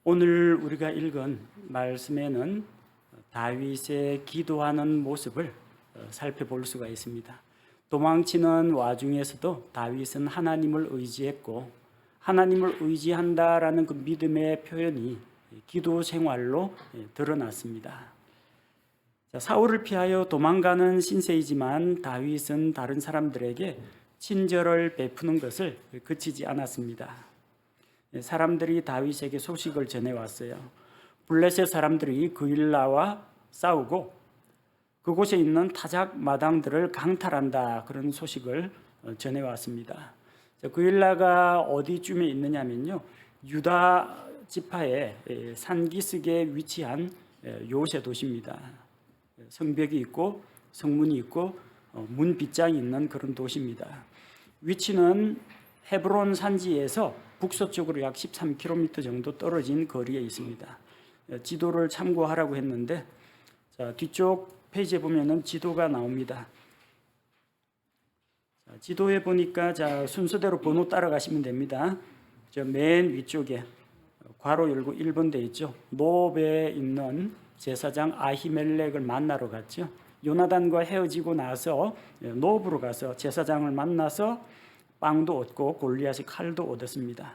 오늘 우리가 읽은 말씀에는 다윗의 기도하는 모습을 살펴볼 수가 있습니다. 도망치는 와중에서도 다윗은 하나님을 의지했고, 하나님을 의지한다라는 그 믿음의 표현이 기도 생활로 드러났습니다. 사울을 피하여 도망가는 신세이지만 다윗은 다른 사람들에게 친절을 베푸는 것을 그치지 않았습니다. 사람들이 다윗에게 소식을 전해왔어요. 블레셋 사람들이 그일라와 싸우고 그곳에 있는 타작 마당들을 강탈한다, 그런 소식을 전해왔습니다. 그일라가 어디쯤에 있느냐면요, 유다 지파의 산기슭에 위치한 요새 도시입니다. 성벽이 있고 성문이 있고 문 빗장이 있는 그런 도시입니다. 위치는 헤브론 산지에서 북서쪽으로 약 13km 정도 떨어진 거리에 있습니다. 지도를 참고하라고 했는데, 뒤쪽 페이지에 보면은 지도가 나옵니다. 지도에 보니까 순서대로 번호 따라가시면 됩니다. 맨 위쪽에 괄호 열고 1번 돼 있죠. 노베에 있는 제사장 아히멜렉을 만나러 갔죠. 요나단과 헤어지고 나서 노브로 가서 제사장을 만나서 빵도 얻고 골리앗이 칼도 얻었습니다.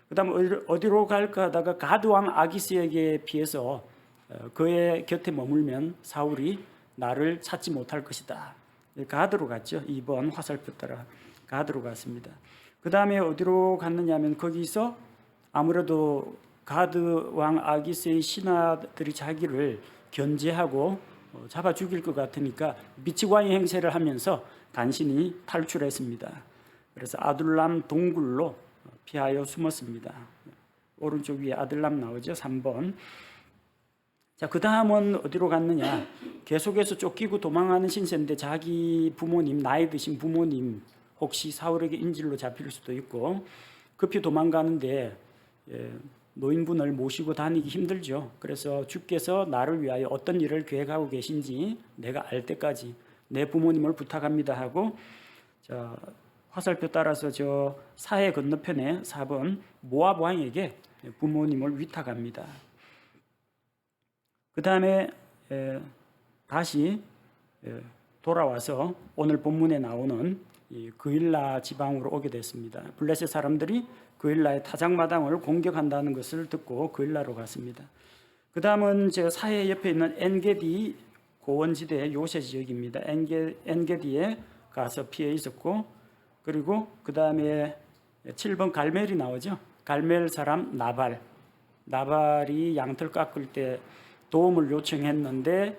그 다음 어디로 갈까 하다가 가드왕 아기스에게 피해서 그의 곁에 머물면 사울이 나를 찾지 못할 것이다. 가드로 갔죠. 2번 화살표 따라 가드로 갔습니다. 그 다음에 어디로 갔느냐 하면, 거기서 아무래도 가드왕 아기스의 신하들이 자기를 견제하고 잡아 죽일 것 같으니까 미치광이 행세를 하면서 간신히 탈출했습니다. 그래서 아둘람 동굴로 피하여 숨었습니다. 오른쪽 위에 아둘람 나오죠. 3번. 그 다음은 어디로 갔느냐, 계속해서 쫓기고 도망하는 신세인데 자기 부모님, 나이 드신 부모님 혹시 사울에게 인질로 잡힐 수도 있고, 급히 도망가는데 노인분을 모시고 다니기 힘들죠. 그래서 주께서 나를 위하여 어떤 일을 계획하고 계신지 내가 알 때까지 내 부모님을 부탁합니다 하고, 화살표 따라서 저 사해 건너편에 4번 모압 왕에게 부모님을 위탁합니다. 그 다음에 다시 돌아와서 오늘 본문에 나오는 그일라 지방으로 오게 됐습니다. 블레셋 사람들이 그일라의 타작마당을 공격한다는 것을 듣고 그일라로 갔습니다. 그 다음은 저 사해 옆에 있는 엔게디 고원지대 요새 지역입니다. 엔게디에 가서 피해 있었고, 그리고 그 다음에 7번 갈멜이 나오죠. 갈멜 사람 나발이 양털 깎을 때 도움을 요청했는데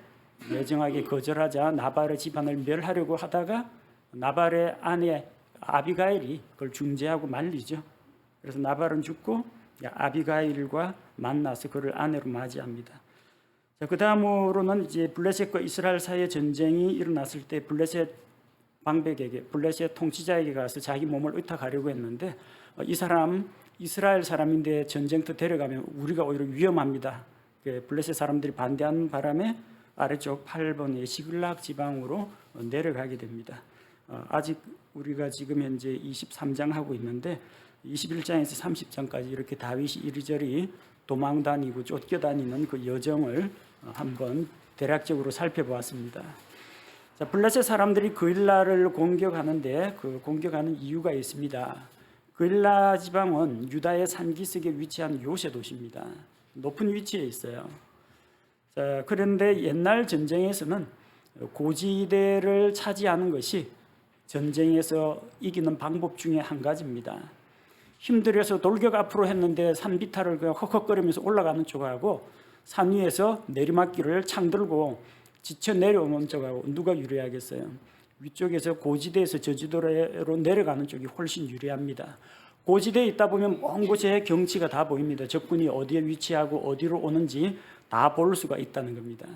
매정하게 거절하자 나발의 집안을 멸하려고 하다가 나발의 아내 아비가일이 그걸 중재하고 말리죠. 그래서 나발은 죽고 아비가일과 만나서 그를 아내로 맞이합니다. 그 다음으로는 이제 블레셋과 이스라엘 사이의 전쟁이 일어났을 때 블레셋 방백에게, 블레셋 통치자에게 가서 자기 몸을 의탁하려고 했는데, 이 사람 이스라엘 사람인데 전쟁터 데려가면 우리가 오히려 위험합니다. 블레셋 사람들이 반대하는 바람에 아래쪽 8번의 시글락 지방으로 내려가게 됩니다. 아직 우리가 지금 현재 23장 하고 있는데 21장에서 30장까지 이렇게 다윗이 이리저리 도망다니고 쫓겨다니는 그 여정을 한번 대략적으로 살펴보았습니다. 블레셋 사람들이 그일라를 공격하는데 그 공격하는 이유가 있습니다. 그일라 지방은 유다의 산기슭에 위치한 요새 도시입니다. 높은 위치에 있어요. 그런데 옛날 전쟁에서는 고지대를 차지하는 것이 전쟁에서 이기는 방법 중에 한 가지입니다. 힘들어서 돌격 앞으로 했는데 산비탈을 그냥 헉헉거리면서 올라가는 쪽하고 산 위에서 내리막길을 창 들고 지쳐 내려오는 쪽하고 누가 유리하겠어요? 위쪽에서 고지대에서 저지대로 내려가는 쪽이 훨씬 유리합니다. 고지대에 있다 보면 먼 곳에 경치가 다 보입니다. 적군이 어디에 위치하고 어디로 오는지 다 볼 수가 있다는 겁니다.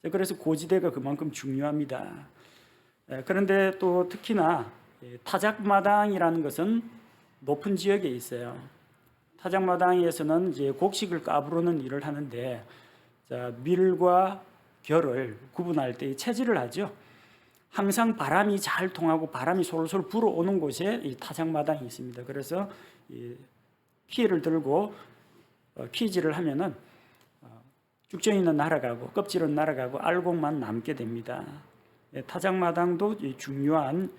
그래서 고지대가 그만큼 중요합니다. 그런데 또 특히나 타작마당이라는 것은 높은 지역에 있어요. 타작마당에서는 이제 곡식을 까부르는 일을 하는데, 밀과 결을 구분할 때 체질을 하죠. 항상 바람이 잘 통하고 바람이 솔솔 불어오는 곳에 이 타작마당이 있습니다. 그래서 이 키를 들고 퀴즈를 하면은 쭉정이는 날아가고 껍질은 날아가고 알곡만 남게 됩니다. 타작마당도 중요한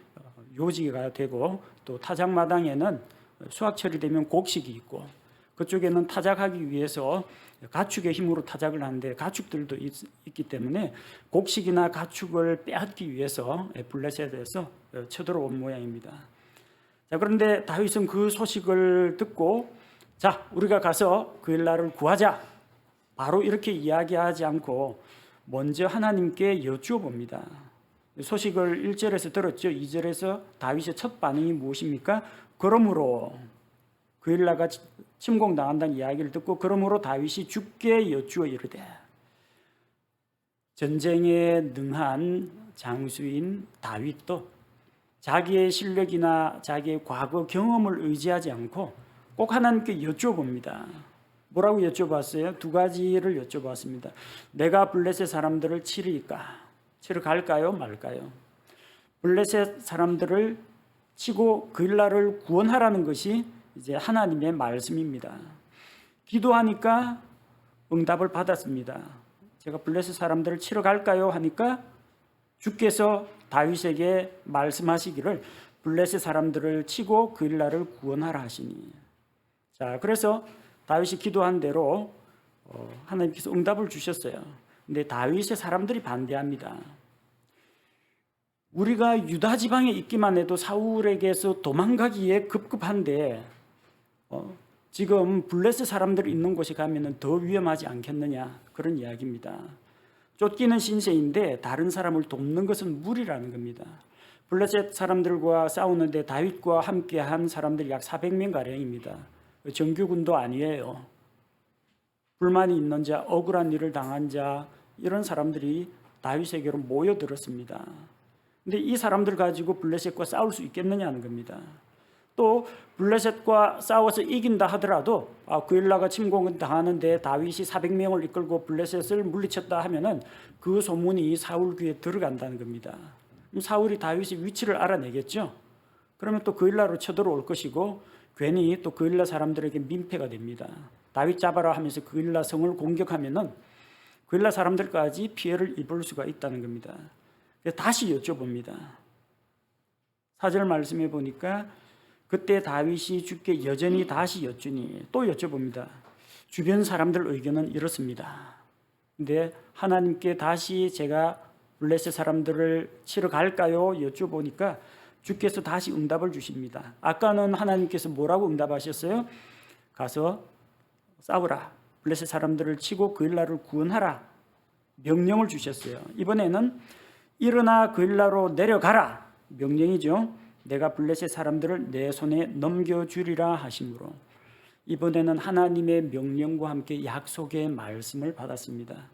요지가 되고 또 타작마당에는 수확철이 되면 곡식이 있고 그쪽에는 타작하기 위해서 가축의 힘으로 타작을 하는데 가축들도 있기 때문에 곡식이나 가축을 빼앗기 위해서 블레셋에서 쳐들어온 모양입니다. 자, 그런데 다윗은 그 소식을 듣고 자, 우리가 가서 그일라를 구하자. 바로 이렇게 이야기하지 않고 먼저 하나님께 여쭈어 봅니다. 소식을 1절에서 들었죠. 2절에서 다윗의 첫 반응이 무엇입니까? 그러므로 그일라가 침공당한다는 이야기를 듣고 그러므로 다윗이 주께 여쭈어 이르되 전쟁에 능한 장수인 다윗도 자기의 실력이나 자기의 과거 경험을 의지하지 않고 꼭 하나님께 여쭤봅니다. 뭐라고 여쭤봤어요? 두 가지를 여쭤봤습니다. 내가 블레셋 사람들을 치러 갈까요? 말까요? 블레셋 사람들을 치고 그일라를 구원하라는 것이 이제 하나님의 말씀입니다. 기도하니까 응답을 받았습니다. 제가 블레셋 사람들을 치러 갈까요? 하니까 주께서 다윗에게 말씀하시기를 블레셋 사람들을 치고 그일라를 구원하라 하시니. 자, 그래서 다윗이 기도한 대로 하나님께서 응답을 주셨어요. 근데 다윗의 사람들이 반대합니다. 우리가 유다 지방에 있기만 해도 사울에게서 도망가기에 급급한데 지금 블레셋 사람들이 있는 곳에 가면 더 위험하지 않겠느냐, 그런 이야기입니다. 쫓기는 신세인데 다른 사람을 돕는 것은 무리라는 겁니다. 블레셋 사람들과 싸우는데 다윗과 함께한 사람들이 약 400명가량입니다. 정규군도 아니에요. 불만이 있는 자, 억울한 일을 당한 자, 이런 사람들이 다윗에게로 모여들었습니다. 근데 이 사람들 가지고 블레셋과 싸울 수 있겠느냐는 겁니다. 또 블레셋과 싸워서 이긴다 하더라도 그일라가 침공을 당하는데 다윗이 400명을 이끌고 블레셋을 물리쳤다 하면은 그 소문이 사울 귀에 들어간다는 겁니다. 사울이 다윗의 위치를 알아내겠죠. 그러면 또 그일라로 쳐들어올 것이고 괜히 또 그일라 사람들에게 민폐가 됩니다. 다윗 잡아라 하면서 그일라 성을 공격하면은 그일라 사람들까지 피해를 입을 수가 있다는 겁니다. 다시 여쭤봅니다. 4절 말씀해 보니까 그때 다윗이 주께 여전히 다시 여쭈니, 또 여쭤봅니다. 주변 사람들 의견은 이렇습니다. 근데 하나님께 다시 제가 블레셋 사람들을 치러 갈까요? 여쭤보니까 주께서 다시 응답을 주십니다. 아까는 하나님께서 뭐라고 응답하셨어요? 가서 싸우라. 블레셋 사람들을 치고 그일라를 구원하라. 명령을 주셨어요. 이번에는 일어나 그일라로 내려가라. 명령이죠. 내가 블레셋 사람들을 내 손에 넘겨주리라 하심으로 이번에는 하나님의 명령과 함께 약속의 말씀을 받았습니다.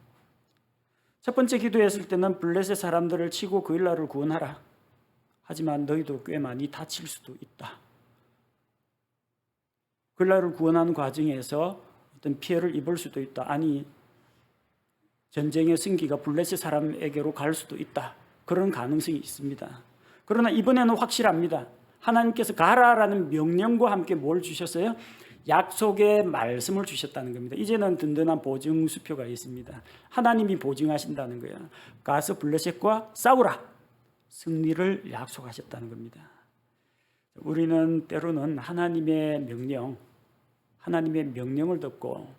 첫 번째 기도했을 때는 블레셋 사람들을 치고 그일라를 구원하라. 하지만 너희도 꽤 많이 다칠 수도 있다. 그일라를 구원하는 과정에서 어떤 피해를 입을 수도 있다. 아니, 전쟁의 승기가 블레셋 사람에게로 갈 수도 있다. 그런 가능성이 있습니다. 그러나 이번에는 확실합니다. 하나님께서 가라라는 명령과 함께 뭘 주셨어요? 약속의 말씀을 주셨다는 겁니다. 이제는 든든한 보증 수표가 있습니다. 하나님이 보증하신다는 거예요. 가서 블레셋과 싸우라. 승리를 약속하셨다는 겁니다. 우리는 때로는 하나님의 명령을 듣고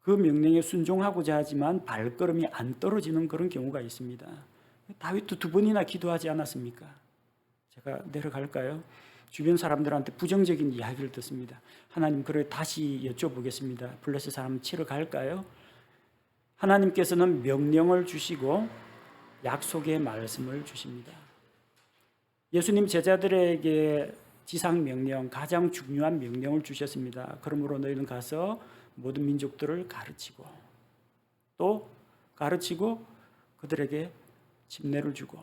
그 명령에 순종하고자 하지만 발걸음이 안 떨어지는 그런 경우가 있습니다. 다윗도 2번이나 기도하지 않았습니까? 제가 내려갈까요? 주변 사람들한테 부정적인 이야기를 듣습니다. 하나님, 그래 다시 여쭤보겠습니다. 블레셋 사람 치러 갈까요? 하나님께서는 명령을 주시고 약속의 말씀을 주십니다. 예수님 제자들에게 지상 명령, 가장 중요한 명령을 주셨습니다. 그러므로 너희는 가서 모든 민족들을 가르치고 또 가르치고 그들에게 침례를 주고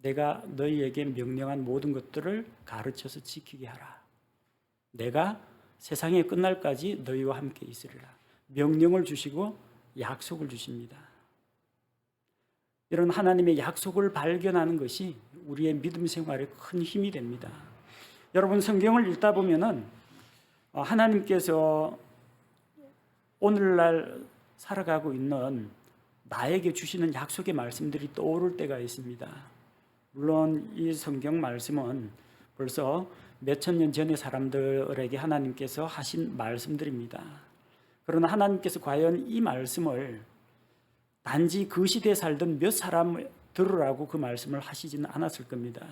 내가 너희에게 명령한 모든 것들을 가르쳐서 지키게 하라. 내가 세상의 끝날까지 너희와 함께 있으리라. 명령을 주시고 약속을 주십니다. 이런 하나님의 약속을 발견하는 것이 우리의 믿음 생활에 큰 힘이 됩니다. 여러분 성경을 읽다 보면은 하나님께서 오늘날 살아가고 있는 나에게 주시는 약속의 말씀들이 떠오를 때가 있습니다. 물론 이 성경 말씀은 벌써 몇천 년 전의 사람들에게 하나님께서 하신 말씀들입니다. 그러나 하나님께서 과연 이 말씀을 단지 그 시대에 살던 몇 사람 들으라고 그 말씀을 하시지는 않았을 겁니다.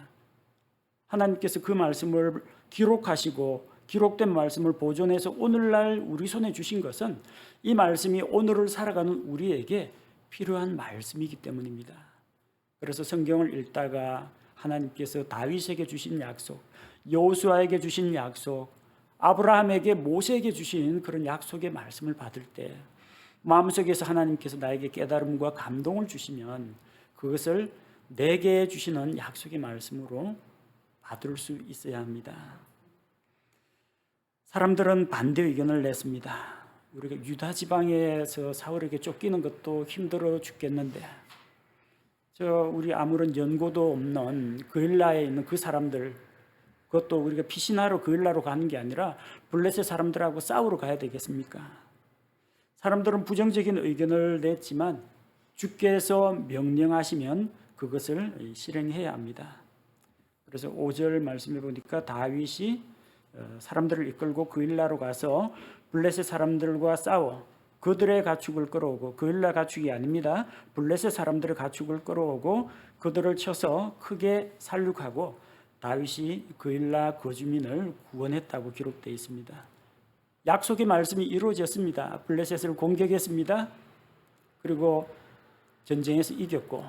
하나님께서 그 말씀을 기록하시고 기록된 말씀을 보존해서 오늘날 우리 손에 주신 것은 이 말씀이 오늘을 살아가는 우리에게 필요한 말씀이기 때문입니다. 그래서 성경을 읽다가 하나님께서 다윗에게 주신 약속, 여호수아에게 주신 약속, 아브라함에게 모세에게 주신 그런 약속의 말씀을 받을 때 마음속에서 하나님께서 나에게 깨달음과 감동을 주시면 그것을 내게 주시는 약속의 말씀으로 받을 수 있어야 합니다. 사람들은 반대 의견을 냈습니다. 우리가 유다 지방에서 사울에게 쫓기는 것도 힘들어 죽겠는데 우리 아무런 연고도 없는 그일라에 있는 그 사람들, 그것도 우리가 피신하러 그일라로 가는 게 아니라 블레셋 사람들하고 싸우러 가야 되겠습니까? 사람들은 부정적인 의견을 냈지만 주께서 명령하시면 그것을 실행해야 합니다. 그래서 5절 말씀해 보니까 다윗이 사람들을 이끌고 그일라로 가서 블레셋 사람들과 싸워 그들의 가축을 끌어오고, 그일라 가축이 아닙니다. 블레셋 사람들의 가축을 끌어오고 그들을 쳐서 크게 살육하고 다윗이 그일라 거주민을 구원했다고 기록되어 있습니다. 약속의 말씀이 이루어졌습니다. 블레셋을 공격했습니다. 그리고 전쟁에서 이겼고,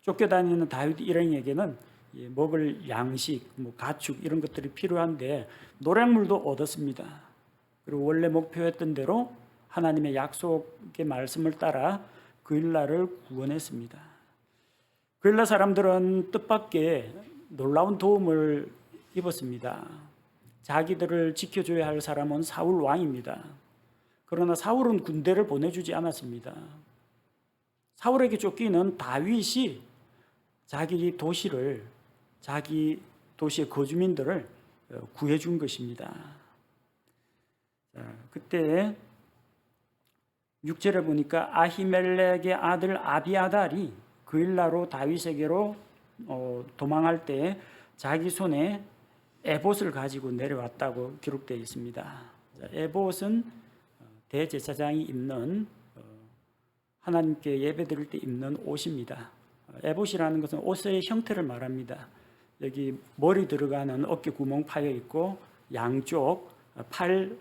쫓겨다니는 다윗 일행에게는 먹을 양식, 가축 이런 것들이 필요한데 노량물도 얻었습니다. 그리고 원래 목표했던 대로 하나님의 약속의 말씀을 따라 그일라를 구원했습니다. 그일라 사람들은 뜻밖의 놀라운 도움을 입었습니다. 자기들을 지켜줘야 할 사람은 사울 왕입니다. 그러나 사울은 군대를 보내주지 않았습니다. 사울에게 쫓기는 다윗이 자기 도시의 거주민들을 구해준 것입니다. 그때 6절에 보니까 아히멜렉의 아들 아비아달이 그일라로 다윗에게로 도망할 때 자기 손에 에봇을 가지고 내려왔다고 기록되어 있습니다. 에봇은 대제사장이 입는 하나님께 예배드릴 때 입는 옷입니다. 에봇이라는 것은 옷의 형태를 말합니다. 여기 머리 들어가는 어깨 구멍 파여 있고 양쪽 팔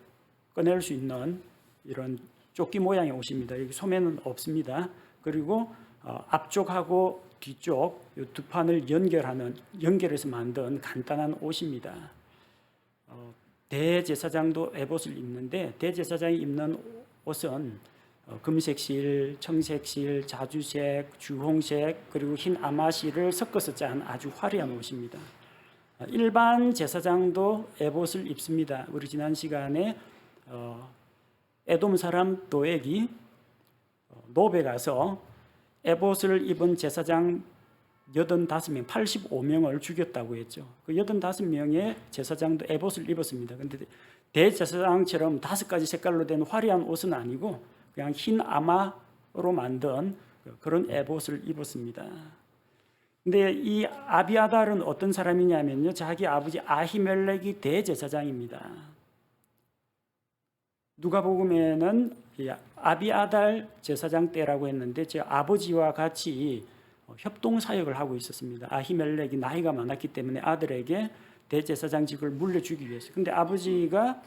꺼낼 수 있는 이런 조끼 모양의 옷입니다. 여기 소매는 없습니다. 그리고 앞쪽하고 뒤쪽 두 판을 연결해서 만든 간단한 옷입니다. 대제사장도 에봇을 입는데 대제사장이 입는 옷은 금색실, 청색실, 자주색, 주홍색 그리고 흰 아마실을 섞어서 짠 아주 화려한 옷입니다. 일반 제사장도 에봇을 입습니다. 우리 지난 시간에 에돔 사람 도액이 노베 가서 에봇을 입은 제사장 85명, 85명을 죽였다고 했죠. 그 85명의 제사장도 에봇을 입었습니다. 그런데 대제사장처럼 5가지 색깔로 된 화려한 옷은 아니고 그냥 흰 아마로 만든 그런 에봇을 입었습니다. 근데 이 아비아달은 어떤 사람이냐면요, 자기 아버지 아히멜렉이 대제사장입니다. 누가복음에는 아비아달 제사장 때라고 했는데 제 아버지와 같이 협동 사역을 하고 있었습니다. 아히멜렉이 나이가 많았기 때문에 아들에게 대제사장직을 물려주기 위해서. 근데 아버지가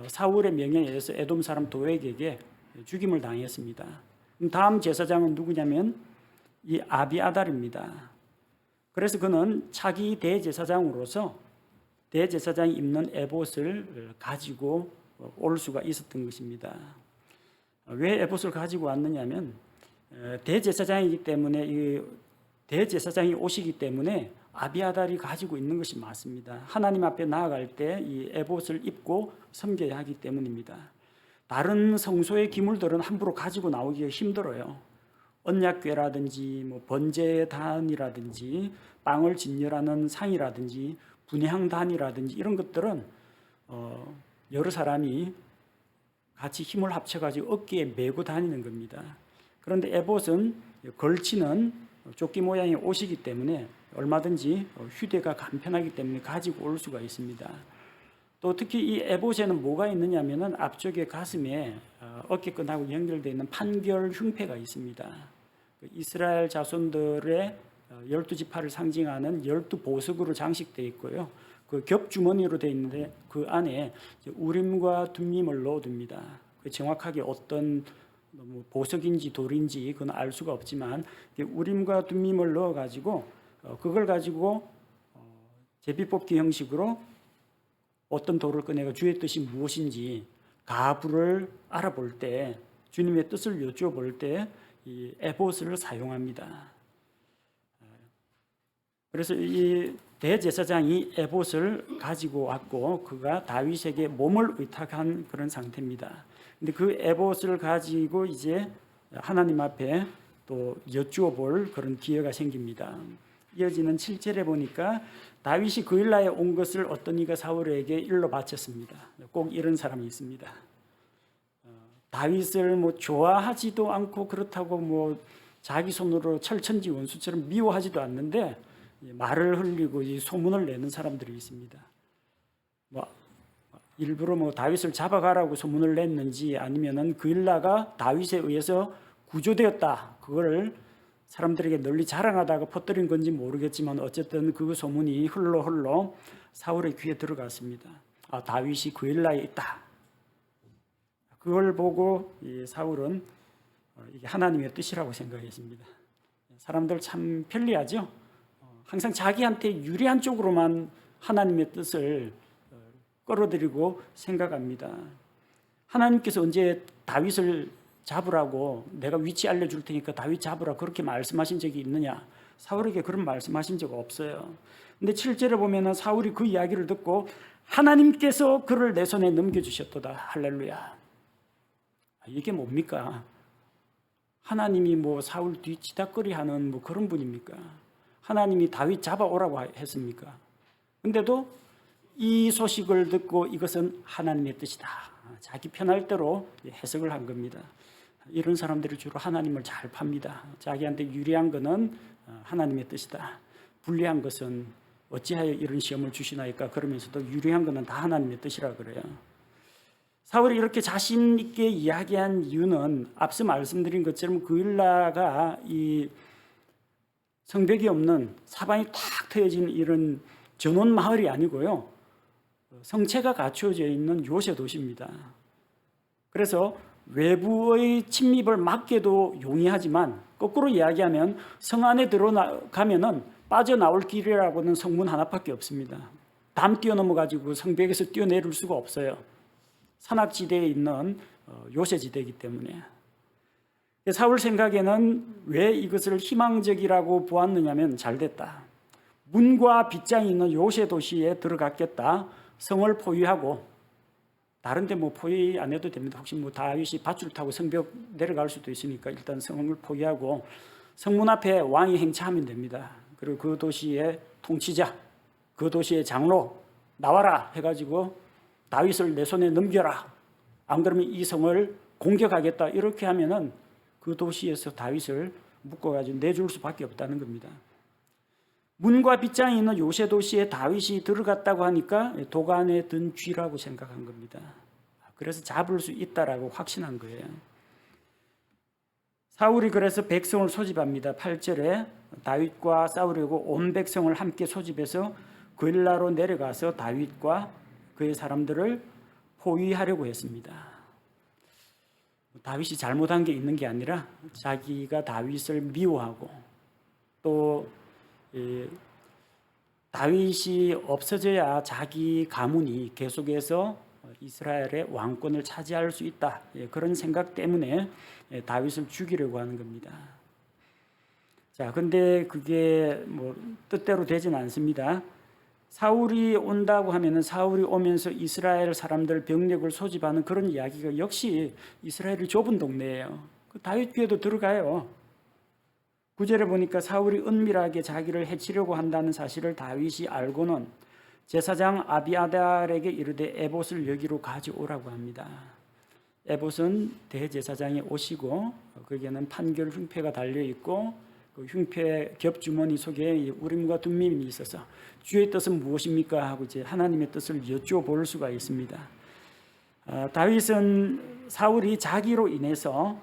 사울의 명령에 의해서 에돔 사람 도액에게 죽임을 당했습니다. 다음 제사장은 누구냐면 이 아비아달입니다. 그래서 그는 차기 대제사장으로서 대제사장이 입는 에봇을 가지고 올 수가 있었던 것입니다. 왜 에봇을 가지고 왔느냐면 대제사장이기 때문에 이 대제사장이 오시기 때문에 아비아달이 가지고 있는 것이 맞습니다. 하나님 앞에 나아갈 때 이 에봇을 입고 섬겨야 하기 때문입니다. 다른 성소의 기물들은 함부로 가지고 나오기가 힘들어요. 언약궤라든지 번제단이라든지 빵을 진열하는 상이라든지 분향단이라든지 이런 것들은 여러 사람이 같이 힘을 합쳐가지고 어깨에 메고 다니는 겁니다. 그런데 에봇은 걸치는 조끼 모양의 옷이기 때문에 얼마든지 휴대가 간편하기 때문에 가지고 올 수가 있습니다. 또 특히 이 에봇에는 뭐가 있느냐면은 앞쪽에 가슴에 어깨끈하고 연결되어 있는 판결 흉패가 있습니다. 이스라엘 자손들의 12지파를 상징하는 12보석으로 장식되어 있고요. 그 겹주머니로 되어 있는데 그 안에 우림과 둠밈을 넣어둡니다. 정확하게 어떤 보석인지 돌인지 그건 알 수가 없지만 우림과 둠밈을 넣어가지고 그걸 가지고 제비뽑기 형식으로 어떤 돌을 꺼내가 주의 뜻이 무엇인지 가부를 알아볼 때 주님의 뜻을 여쭈어볼 때 이 에봇을 사용합니다. 그래서 이 대제사장이 에봇을 가지고 왔고 그가 다윗에게 몸을 의탁한 그런 상태입니다. 근데 그 에봇을 가지고 이제 하나님 앞에 또 여쭈어 볼 그런 기회가 생깁니다. 이어지는 7절에 보니까 다윗이 그일라에 온 것을 어떤 이가 사울에게 일러 바쳤습니다. 꼭 이런 사람이 있습니다. 다윗을 뭐 좋아하지도 않고 그렇다고 뭐 자기 손으로 철천지 원수처럼 미워하지도 않는데 말을 흘리고 소문을 내는 사람들이 있습니다. 뭐 일부러 뭐 다윗을 잡아가라고 소문을 냈는지 아니면은 그일라가 다윗에 의해서 구조되었다. 그걸 사람들에게 널리 자랑하다가 퍼뜨린 건지 모르겠지만 어쨌든 그 소문이 흘러 사울의 귀에 들어갔습니다. 아, 다윗이 그일라에 있다. 그걸 보고 이 사울은 이게 하나님의 뜻이라고 생각했습니다. 사람들 참 편리하죠. 항상 자기한테 유리한 쪽으로만 하나님의 뜻을 끌어들이고 생각합니다. 하나님께서 언제 다윗을 잡으라고 내가 위치 알려줄 테니까 다윗 잡으라 그렇게 말씀하신 적이 있느냐? 사울에게 그런 말씀하신 적 없어요. 근데 7절에 보면은 사울이 그 이야기를 듣고 하나님께서 그를 내 손에 넘겨주셨도다. 할렐루야. 이게 뭡니까? 하나님이 뭐 사울 뒤치다거리 하는 뭐 그런 분입니까? 하나님이 다윗 잡아오라고 했습니까? 근데도 이 소식을 듣고 이것은 하나님의 뜻이다. 자기 편할 대로 해석을 한 겁니다. 이런 사람들이 주로 하나님을 잘 팝니다. 자기한테 유리한 것은 하나님의 뜻이다. 불리한 것은 어찌하여 이런 시험을 주시나이까 그러면서도 유리한 것은 다 하나님의 뜻이라 그래요. 사울이 이렇게 자신 있게 이야기한 이유는 앞서 말씀드린 것처럼 그일라가 이 성벽이 없는 사방이 탁 트여진 이런 전원 마을이 아니고요. 성체가 갖추어져 있는 요새 도시입니다. 그래서 외부의 침입을 막기도 용이하지만 거꾸로 이야기하면 성 안에 들어가면은 빠져나올 길이라고는 성문 하나밖에 없습니다. 담 뛰어넘어 가지고 성벽에서 뛰어내릴 수가 없어요. 산악지대에 있는 요새지대이기 때문에. 사울 생각에는 왜 이것을 희망적이라고 보았느냐면 잘됐다. 문과 빗장이 있는 요새 도시에 들어갔겠다. 성을 포위하고 다른 데 뭐 포위 안 해도 됩니다. 혹시 뭐 다윗이 밧줄 타고 성벽 내려갈 수도 있으니까 일단 성을 포위하고 성문 앞에 왕이 행차하면 됩니다. 그리고 그 도시의 통치자, 그 도시의 장로 나와라 해가지고 다윗을 내 손에 넘겨라. 안 그러면 이 성을 공격하겠다. 이렇게 하면은 그 도시에서 다윗을 묶어가지고 내줄 수밖에 없다는 겁니다. 문과 빗장이 있는 요새 도시에 다윗이 들어갔다고 하니까 도간에 든 쥐라고 생각한 겁니다. 그래서 잡을 수 있다라고 확신한 거예요. 사울이 그래서 백성을 소집합니다. 8절에 다윗과 싸우려고 온 백성을 함께 소집해서 그일라로 내려가서 다윗과 그의 사람들을 포위하려고 했습니다. 다윗이 잘못한 게 있는 게 아니라 자기가 다윗을 미워하고 또 다윗이 없어져야 자기 가문이 계속해서 이스라엘의 왕권을 차지할 수 있다. 그런 생각 때문에 다윗을 죽이려고 하는 겁니다. 자, 근데 그게 뭐 뜻대로 되진 않습니다. 사울이 온다고 하면은 사울이 오면서 이스라엘 사람들 병력을 소집하는 그런 이야기가 역시 이스라엘이 좁은 동네예요. 다윗 귀에도 들어가요. 9절에 보니까 사울이 은밀하게 자기를 해치려고 한다는 사실을 다윗이 알고는 제사장 아비아달에게 이르되 에봇을 여기로 가져오라고 합니다. 에봇은 대제사장이 오시고 거기에는 판결 흉패가 달려 있고 그 흉패 겹주머니 속에 우림과 둠밈이 있어서 주의 뜻은 무엇입니까 하고 이제 하나님의 뜻을 여쭤볼 수가 있습니다. 다윗은 사울이 자기로 인해서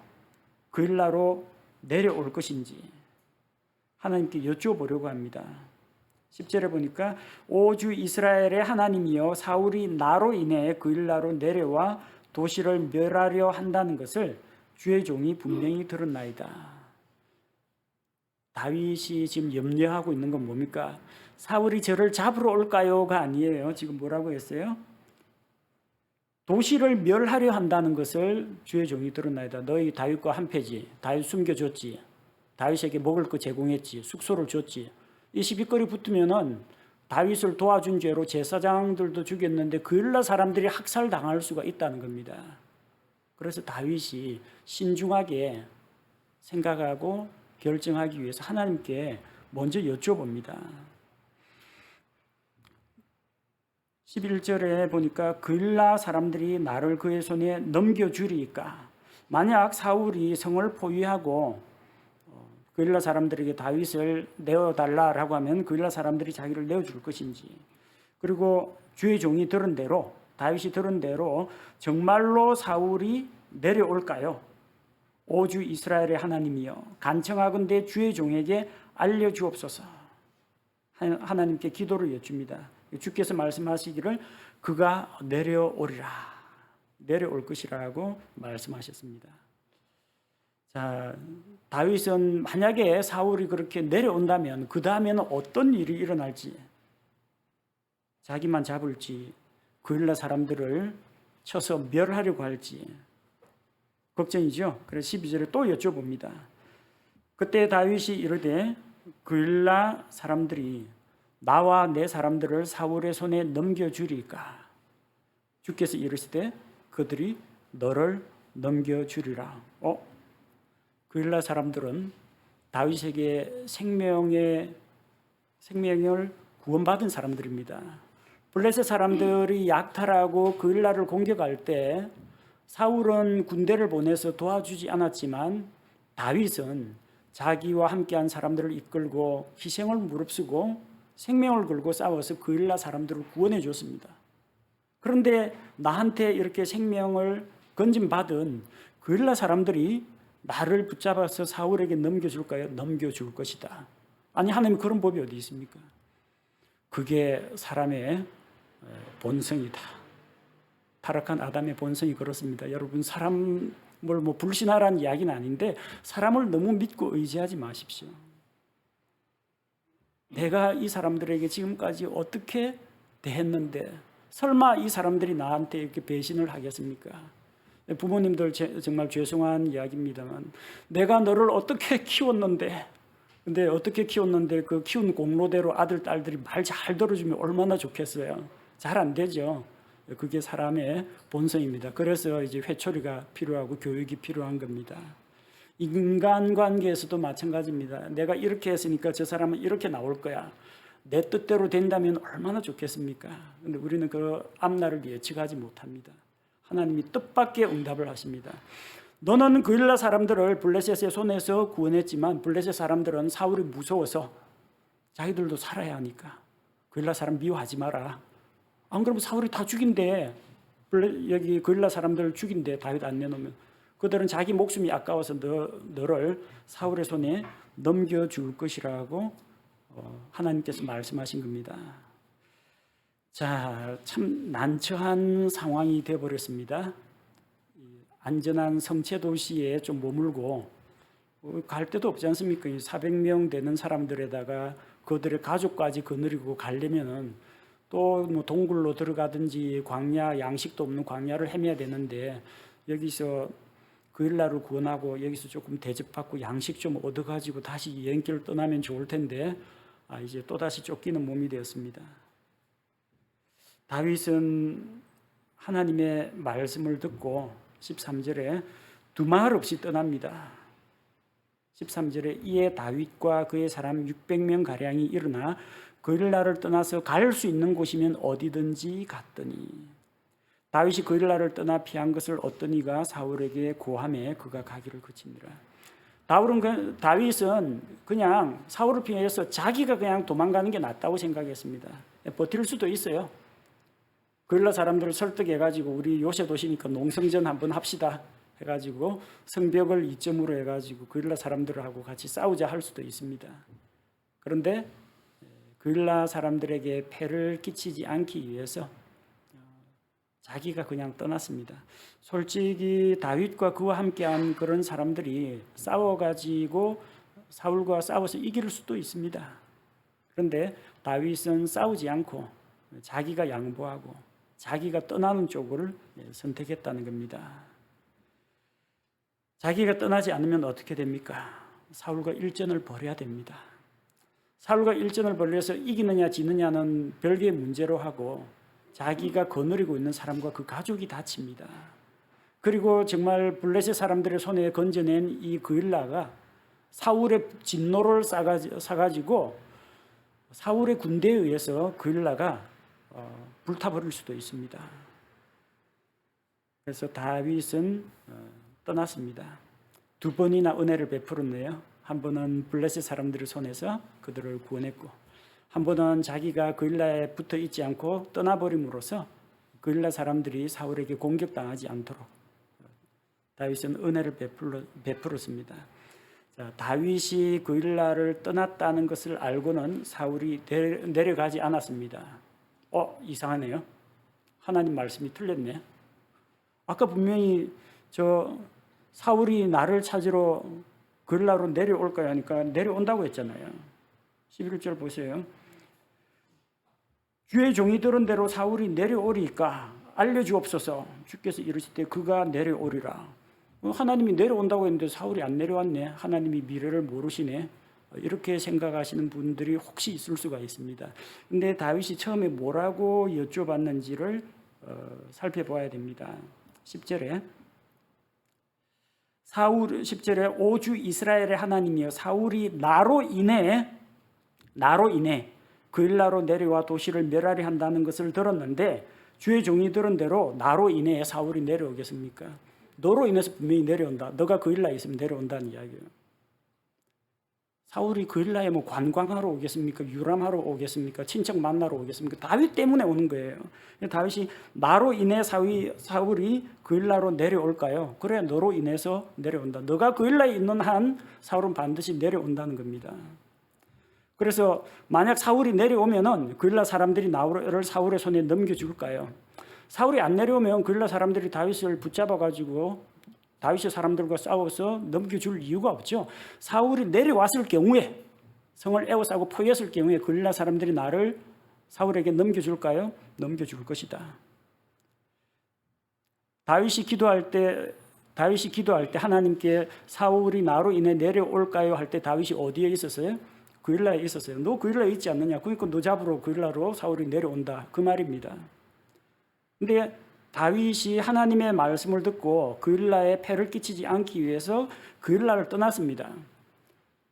그일라로 내려올 것인지 하나님께 여쭤보려고 합니다. 10절에 보니까 오주 이스라엘의 하나님이여 사울이 나로 인해 그일라로 내려와 도시를 멸하려 한다는 것을 주의 종이 분명히 들었나이다. 다윗이 지금 염려하고 있는 건 뭡니까? 사울이 저를 잡으러 올까요가 아니에요. 지금 뭐라고 했어요? 도시를 멸하려 한다는 것을 주의 종이 들었나이다. 너희 다윗과 한패지. 다윗 숨겨줬지. 다윗에게 먹을 거 제공했지. 숙소를 줬지. 이 시비거리 붙으면은 다윗을 도와준 죄로 제사장들도 죽였는데 그일라 사람들이 학살당할 수가 있다는 겁니다. 그래서 다윗이 신중하게 생각하고 결정하기 위해서 하나님께 먼저 여쭤봅니다. 11절에 보니까 그일라 사람들이 나를 그의 손에 넘겨주리까. 만약 사울이 성을 포위하고 그일라 사람들에게 다윗을 내어달라라고 하면 그일라 사람들이 자기를 내어줄 것인지, 그리고 주의 종이 들은 대로 다윗이 들은 대로 정말로 사울이 내려올까요? 오주 이스라엘의 하나님이여 간청하건대 주의 종에게 알려주옵소서. 하나님께 기도를 여쭙니다. 주께서 말씀하시기를 그가 내려오리라, 내려올 것이라고 말씀하셨습니다. 자, 다윗은 만약에 사울이 그렇게 내려온다면 그 다음에는 어떤 일이 일어날지, 자기만 잡을지 그일라 사람들을 쳐서 멸하려고 할지 걱정이죠. 그래서 12절에 또 여쭤봅니다. 그때 다윗이 이르되 그일라 사람들이 나와 내 사람들을 사울의 손에 넘겨주리까. 주께서 이르시되 그들이 너를 넘겨주리라. 그일라 사람들은 다윗에게 생명을 구원받은 사람들입니다. 블레셋 사람들이 약탈하고 그일라를 공격할 때 사울은 군대를 보내서 도와주지 않았지만 다윗은 자기와 함께한 사람들을 이끌고 희생을 무릅쓰고 생명을 걸고 싸워서 그일라 사람들을 구원해 줬습니다. 그런데 나한테 이렇게 생명을 건진받은 그일라 사람들이 나를 붙잡아서 사울에게 넘겨줄까요? 넘겨줄 것이다. 아니, 하나님 그런 법이 어디 있습니까? 그게 사람의 본성이다. 타락한 아담의 본성이 그렇습니다. 여러분, 사람을 불신하라는 이야기는 아닌데 사람을 너무 믿고 의지하지 마십시오. 내가 이 사람들에게 지금까지 어떻게 대했는데 설마 이 사람들이 나한테 이렇게 배신을 하겠습니까? 부모님들 정말 죄송한 이야기입니다만 내가 너를 어떻게 키웠는데, 근데 어떻게 키웠는데 그 키운 공로대로 아들, 딸들이 말 잘 들어주면 얼마나 좋겠어요. 잘 안 되죠. 그게 사람의 본성입니다. 그래서 이제 회초리가 필요하고 교육이 필요한 겁니다. 인간관계에서도 마찬가지입니다. 내가 이렇게 했으니까 저 사람은 이렇게 나올 거야. 내 뜻대로 된다면 얼마나 좋겠습니까? 근데 우리는 그 앞날을 예측하지 못합니다. 하나님이 뜻밖의 응답을 하십니다. 너는 그일라 사람들을 블레셋의 손에서 구원했지만 블레셋 사람들은 사울이 무서워서 자기들도 살아야 하니까 그일라 사람 미워하지 마라. 안 그러면 사울이 다 죽인대. 여기 그일라 사람들을 죽인대. 다윗 안 내놓으면. 그들은 자기 목숨이 아까워서 너를 사울의 손에 넘겨줄 것이라고 하나님께서 말씀하신 겁니다. 자, 참 난처한 상황이 되어버렸습니다. 안전한 성체 도시에 좀 머물고 갈 데도 없지 않습니까? 400명 되는 사람들에다가 그들의 가족까지 거느리고 가려면은 또 뭐 동굴로 들어가든지 광야, 양식도 없는 광야를 헤매야 되는데 여기서 그일라를 구원하고 여기서 조금 대접받고 양식 좀 얻어가지고 다시 여행길을 떠나면 좋을 텐데 이제 또다시 쫓기는 몸이 되었습니다. 다윗은 하나님의 말씀을 듣고 13절에 두말 없이 떠납니다. 13절에 이에 다윗과 그의 사람 600명가량이 일어나 그일라를 떠나서 갈 수 있는 곳이면 어디든지 갔더니, 다윗이 그일라를 떠나 피한 것을 어떤 이가 사울에게 고함해 그가 가기를 그치니라. 다윗은 그냥 사울을 피해서 자기가 그냥 도망가는 게 낫다고 생각했습니다. 버틸 수도 있어요. 그일라 사람들을 설득해가지고 우리 요새 도시니까 농성전 한번 합시다 해가지고 성벽을 이점으로 해가지고 그일라 사람들하고 같이 싸우자 할 수도 있습니다. 그런데 그일라 사람들에게 폐를 끼치지 않기 위해서 자기가 그냥 떠났습니다. 솔직히 다윗과 그와 함께한 그런 사람들이 싸워가지고 사울과 싸워서 이길 수도 있습니다. 그런데 다윗은 싸우지 않고 자기가 양보하고 자기가 떠나는 쪽을 선택했다는 겁니다. 자기가 떠나지 않으면 어떻게 됩니까? 사울과 일전을 벌여야 됩니다. 사울과 일전을 벌여서 이기느냐 지느냐는 별개의 문제로 하고 자기가 거느리고 있는 사람과 그 가족이 다칩니다. 그리고 정말 블레셋 사람들의 손에 건져낸 이 그일라가 사울의 진노를 사가지고 사울의 군대에 의해서 그일라가 불타버릴 수도 있습니다. 그래서 다윗은 떠났습니다. 두 번이나 은혜를 베풀었네요. 한 번은 블레셋 사람들의 손에서 그들을 구원했고 한 번은 자기가 그일라에 붙어 있지 않고 떠나버림으로써 그일라 사람들이 사울에게 공격당하지 않도록 다윗은 은혜를 베풀었습니다. 자, 다윗이 그일라를 떠났다는 것을 알고는 사울이 내려가지 않았습니다. 이상하네요. 하나님 말씀이 틀렸네. 아까 분명히 사울이 나를 찾으러 그일라로 내려올 거야 하니까 내려온다고 했잖아요. 11절 보세요. 주의 종이 들은 대로 사울이 내려오리까 알려주옵소서. 주께서 이르시되 그가 내려오리라. 하나님이 내려온다고 했는데 사울이 안 내려왔네. 하나님이 미래를 모르시네. 이렇게 생각하시는 분들이 혹시 있을 수가 있습니다. 근데 다윗이 처음에 뭐라고 여쭤봤는지를 살펴봐야 됩니다. 10절에 10절에 오주 이스라엘의 하나님이여 사울이 나로 인해 그일라로 내려와 도시를 멸하려 한다는 것을 들었는데 주의 종이 들은 대로 나로 인해 사울이 내려오겠습니까? 너로 인해서 분명히 내려온다. 너가 그일라에 있으면 내려온다는 이야기예요. 사울이 그일라에 뭐 관광하러 오겠습니까? 유람하러 오겠습니까? 친척 만나러 오겠습니까? 다윗 때문에 오는 거예요. 다윗이 나로 인해 사울이 그일라로 내려올까요? 그래, 너로 인해서 내려온다. 너가 그일라에 있는 한 사울은 반드시 내려온다는 겁니다. 그래서 만약 사울이 내려오면은 그일라 사람들이 나를 사울의 손에 넘겨줄까요? 사울이 안 내려오면 그일라 사람들이 다윗을 붙잡아가지고 다윗의 사람들과 싸워서 넘겨줄 이유가 없죠. 사울이 내려왔을 경우에 성을 에워싸고 포위했을 경우에 그일라 사람들이 나를 사울에게 넘겨줄까요? 넘겨줄 것이다. 다윗이 기도할 때 하나님께 사울이 나로 인해 내려올까요? 할 때 다윗이 어디에 있었어요? 그일라에 있었어요. 너 그일라에 있지 않느냐? 그러니까 너 잡으러 그일라로 사울이 내려온다. 그 말입니다. 근데 다윗이 하나님의 말씀을 듣고 그일라에 폐를 끼치지 않기 위해서 그일라를 떠났습니다.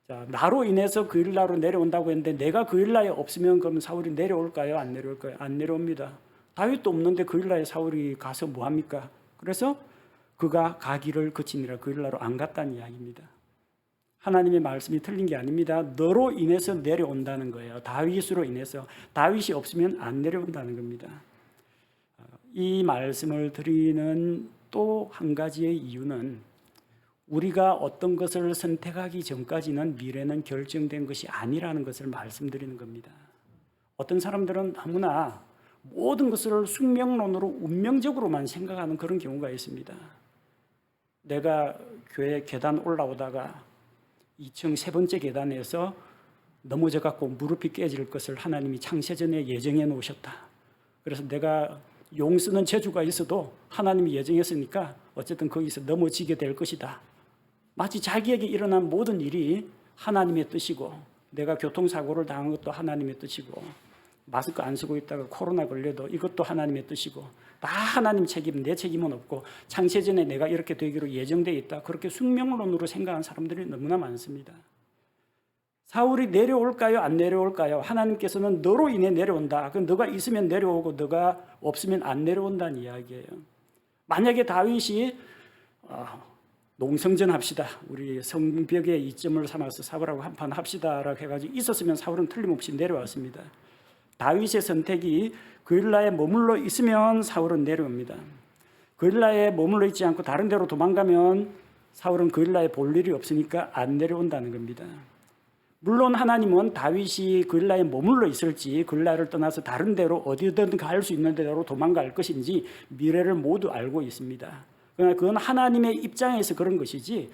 자, 나로 인해서 그일라로 내려온다고 했는데 내가 그일라에 없으면 그럼 사울이 내려올까요? 안 내려올까요? 안 내려옵니다. 다윗도 없는데 그일라에 사울이 가서 뭐 합니까? 그래서 그가 가기를 그치니라 그일라로 안 갔다는 이야기입니다. 하나님의 말씀이 틀린 게 아닙니다. 너로 인해서 내려온다는 거예요. 다윗으로 인해서. 다윗이 없으면 안 내려온다는 겁니다. 이 말씀을 드리는 또 한 가지의 이유는 우리가 어떤 것을 선택하기 전까지는 미래는 결정된 것이 아니라는 것을 말씀드리는 겁니다. 어떤 사람들은 너무나 모든 것을 숙명론으로 운명적으로만 생각하는 그런 경우가 있습니다. 내가 교회 계단 올라오다가 2층 세 번째 계단에서 넘어져 갖고 무릎이 깨질 것을 하나님이 창세전에 예정해 놓으셨다. 그래서 내가 용 쓰는 재주가 있어도 하나님이 예정했으니까 어쨌든 거기서 넘어지게 될 것이다. 마치 자기에게 일어난 모든 일이 하나님의 뜻이고 내가 교통사고를 당한 것도 하나님의 뜻이고 마스크 안 쓰고 있다가 코로나 걸려도 이것도 하나님의 뜻이고 다 하나님 책임, 내 책임은 없고 창세전에 내가 이렇게 되기로 예정되어 있다. 그렇게 숙명론으로 생각하는 사람들이 너무나 많습니다. 사울이 내려올까요? 안 내려올까요? 하나님께서는 너로 인해 내려온다. 그 너가 있으면 내려오고 너가 없으면 안 내려온다는 이야기예요. 만약에 다윗이 농성전 합시다. 우리 성벽에 이점을 삼아서 사울하고 한판 합시다라고 해가지고 있었으면 사울은 틀림없이 내려왔습니다. 다윗의 선택이 그일라에 머물러 있으면 사울은 내려옵니다. 그일라에 머물러 있지 않고 다른 데로 도망가면 사울은 그일라에 볼 일이 없으니까 안 내려온다는 겁니다. 물론 하나님은 다윗이 그일라에 머물러 있을지 그일라를 떠나서 다른 데로 어디든 갈 수 있는 데로 도망갈 것인지 미래를 모두 알고 있습니다. 그러나 그건 하나님의 입장에서 그런 것이지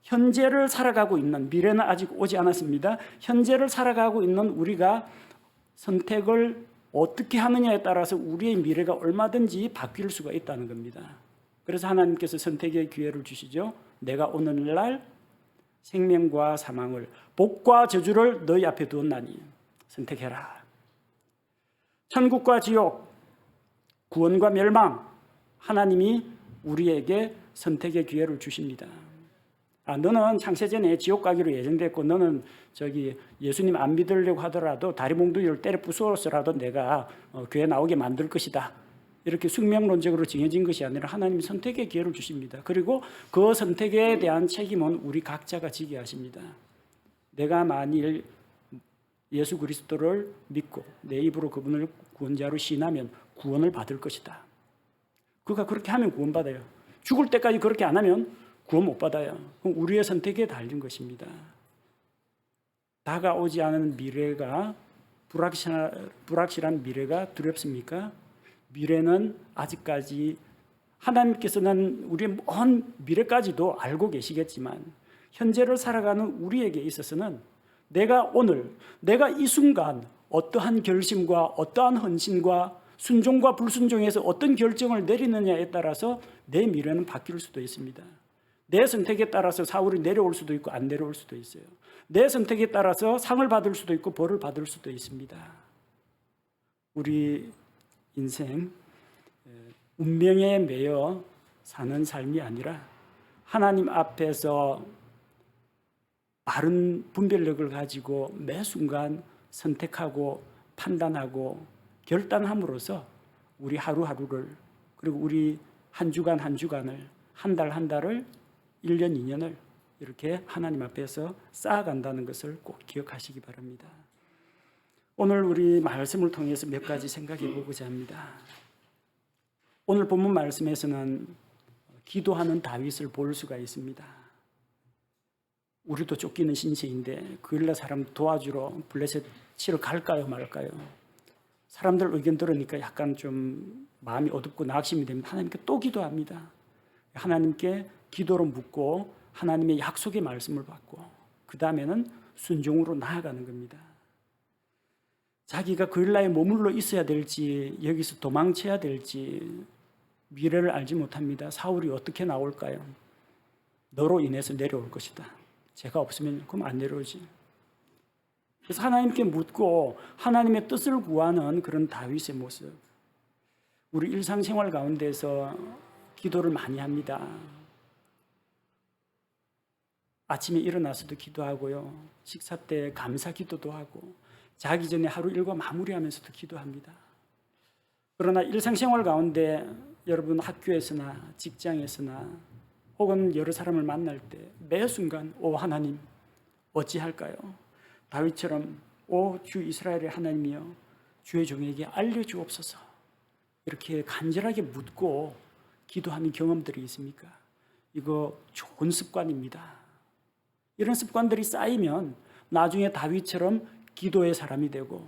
현재를 살아가고 있는, 미래는 아직 오지 않았습니다. 현재를 살아가고 있는 우리가 선택을 어떻게 하느냐에 따라서 우리의 미래가 얼마든지 바뀔 수가 있다는 겁니다. 그래서 하나님께서 선택의 기회를 주시죠. 내가 오늘날 생명과 사망을, 복과 저주를 너희 앞에 두었나니 선택해라. 천국과 지옥, 구원과 멸망, 하나님이 우리에게 선택의 기회를 주십니다. 너는 창세전에 지옥 가기로 예정됐고 너는 예수님 안 믿으려고 하더라도 다리 몽둥이를 때려 부수어서라도 내가 교회 나오게 만들 것이다. 이렇게 숙명론적으로 정해진 것이 아니라 하나님이 선택의 기회를 주십니다. 그리고 그 선택에 대한 책임은 우리 각자가 지게 하십니다. 내가 만일 예수 그리스도를 믿고 내 입으로 그분을 구원자로 시인하면 구원을 받을 것이다. 그가 그렇게 하면 구원받아요. 죽을 때까지 그렇게 안 하면 구원 못 받아요. 그럼 우리의 선택에 달린 것입니다. 다가오지 않은 미래가 불확실한 미래가 두렵습니까? 미래는 아직까지 하나님께서는 우리의 먼 미래까지도 알고 계시겠지만 현재를 살아가는 우리에게 있어서는 내가 오늘, 내가 이 순간 어떠한 결심과 어떠한 헌신과 순종과 불순종에서 어떤 결정을 내리느냐에 따라서 내 미래는 바뀔 수도 있습니다. 내 선택에 따라서 사울이 내려올 수도 있고 안 내려올 수도 있어요. 내 선택에 따라서 상을 받을 수도 있고 벌을 받을 수도 있습니다. 우리 인생 운명에 매여 사는 삶이 아니라 하나님 앞에서 바른 분별력을 가지고 매 순간 선택하고 판단하고 결단함으로써 우리 하루하루를, 그리고 우리 한 주간 한 주간을, 한 달 한 달을, 1년 2년을 이렇게 하나님 앞에서 쌓아간다는 것을 꼭 기억하시기 바랍니다. 오늘 우리 말씀을 통해서 몇 가지 생각해 보고자 합니다. 오늘 본문 말씀에서는 기도하는 다윗을 볼 수가 있습니다. 우리도 쫓기는 신세인데 그일라 사람 도와주러 블레셋 치러 갈까요 말까요? 사람들 의견 들으니까 약간 좀 마음이 어둡고 낙심이 됩니다. 하나님께 또 기도합니다. 하나님께 기도로 묻고 하나님의 약속의 말씀을 받고 그 다음에는 순종으로 나아가는 겁니다. 자기가 그일라에 머물러 있어야 될지 여기서 도망쳐야 될지 미래를 알지 못합니다. 사울이 어떻게 나올까요? 너로 인해서 내려올 것이다. 제가 없으면 그럼 안 내려오지. 그래서 하나님께 묻고 하나님의 뜻을 구하는 그런 다윗의 모습. 우리 일상생활 가운데서 기도를 많이 합니다. 아침에 일어나서도 기도하고요. 식사 때 감사 기도도 하고 자기 전에 하루 일과 마무리하면서도 기도합니다. 그러나 일상생활 가운데 여러분 학교에서나 직장에서나 혹은 여러 사람을 만날 때 매 순간 오 하나님 어찌할까요? 다윗처럼 오 주 이스라엘의 하나님이여 주의 종에게 알려주옵소서 이렇게 간절하게 묻고 기도하는 경험들이 있습니까? 이거 좋은 습관입니다. 이런 습관들이 쌓이면 나중에 다윗처럼 기도의 사람이 되고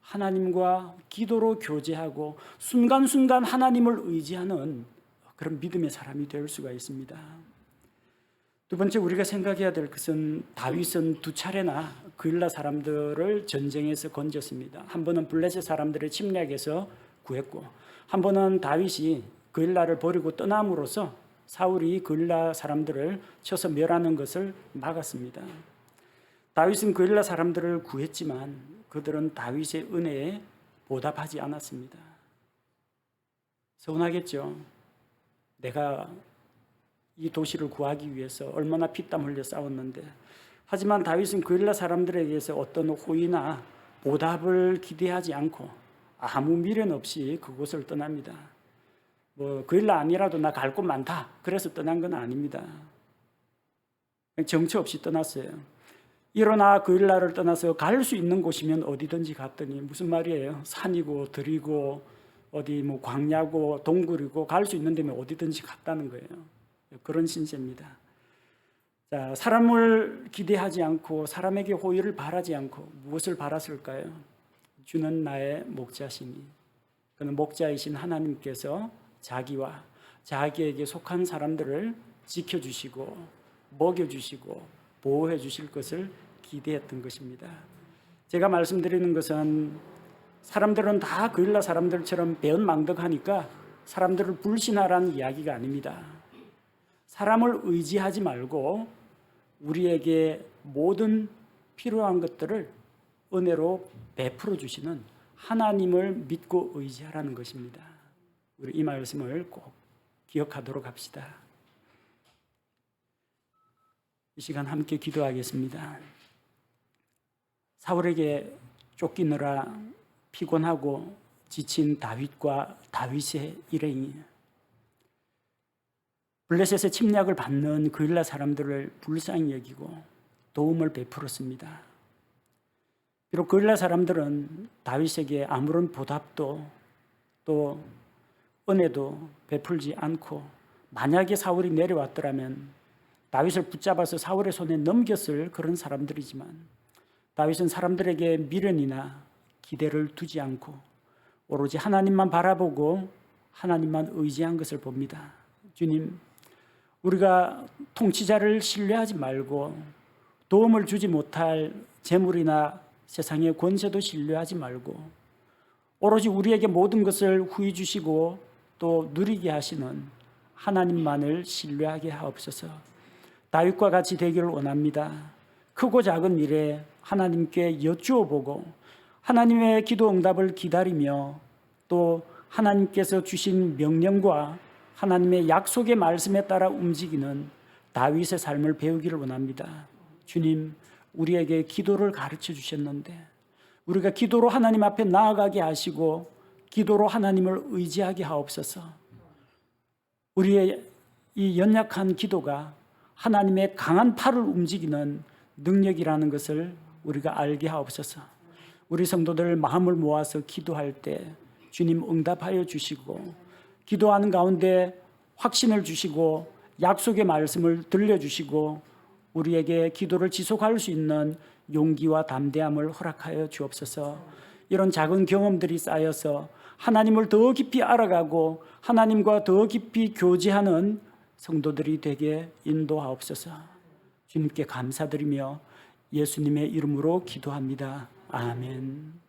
하나님과 기도로 교제하고 순간순간 하나님을 의지하는 그런 믿음의 사람이 될 수가 있습니다. 두 번째 우리가 생각해야 될 것은 다윗은 두 차례나 그일라 사람들을 전쟁에서 건졌습니다. 한 번은 블레셋 사람들의 침략에서 구했고 한 번은 다윗이 그일라를 버리고 떠남으로써 사울이 그일라 사람들을 쳐서 멸하는 것을 막았습니다. 다윗은 그일라 사람들을 구했지만 그들은 다윗의 은혜에 보답하지 않았습니다. 서운하겠죠. 내가 이 도시를 구하기 위해서 얼마나 피땀 흘려 싸웠는데 하지만 다윗은 그일라 사람들에게서 어떤 호의나 보답을 기대하지 않고 아무 미련 없이 그곳을 떠납니다. 그일라 아니라도 나 갈 곳 많다 그래서 떠난 건 아닙니다. 정처 없이 떠났어요. 일어나 그일라를 떠나서 갈 수 있는 곳이면 어디든지 갔더니 무슨 말이에요? 산이고 들이고 어디 광야고 동굴이고 갈 수 있는 데면 어디든지 갔다는 거예요. 그런 신세입니다. 자, 사람을 기대하지 않고 사람에게 호의를 바라지 않고 무엇을 바랐을까요? 주는 나의 목자시니 그는 목자이신 하나님께서 자기와 자기에게 속한 사람들을 지켜주시고 먹여주시고 보호해 주실 것을 기대했던 것입니다. 제가 말씀드리는 것은 사람들은 다 그일라 사람들처럼 배은망덕하니까 사람들을 불신하라는 이야기가 아닙니다. 사람을 의지하지 말고 우리에게 모든 필요한 것들을 은혜로 베풀어 주시는 하나님을 믿고 의지하라는 것입니다. 우리 이 말씀을 꼭 기억하도록 합시다. 이 시간 함께 기도하겠습니다. 사울에게 쫓기느라 피곤하고 지친 다윗과 다윗의 일행이 블레셋의 침략을 받는 그일라 사람들을 불쌍히 여기고 도움을 베풀었습니다. 비록 그일라 사람들은 다윗에게 아무런 보답도 또 은혜도 베풀지 않고 만약에 사울이 내려왔더라면 다윗을 붙잡아서 사울의 손에 넘겼을 그런 사람들이지만 다윗은 사람들에게 미련이나 기대를 두지 않고 오로지 하나님만 바라보고 하나님만 의지한 것을 봅니다. 주님, 우리가 통치자를 신뢰하지 말고 도움을 주지 못할 재물이나 세상의 권세도 신뢰하지 말고 오로지 우리에게 모든 것을 후히 주시고 또 누리게 하시는 하나님만을 신뢰하게 하옵소서. 다윗과 같이 되기를 원합니다. 크고 작은 일에 하나님께 여쭈어 보고 하나님의 기도 응답을 기다리며 또 하나님께서 주신 명령과 하나님의 약속의 말씀에 따라 움직이는 다윗의 삶을 배우기를 원합니다. 주님, 우리에게 기도를 가르쳐 주셨는데 우리가 기도로 하나님 앞에 나아가게 하시고 기도로 하나님을 의지하게 하옵소서. 우리의 이 연약한 기도가 하나님의 강한 팔을 움직이는 능력이라는 것을 우리가 알게 하옵소서. 우리 성도들 마음을 모아서 기도할 때 주님 응답하여 주시고 기도하는 가운데 확신을 주시고 약속의 말씀을 들려주시고 우리에게 기도를 지속할 수 있는 용기와 담대함을 허락하여 주옵소서. 이런 작은 경험들이 쌓여서 하나님을 더 깊이 알아가고 하나님과 더 깊이 교제하는 성도들이 되게 인도하옵소서. 주님께 감사드리며 예수님의 이름으로 기도합니다. 아멘.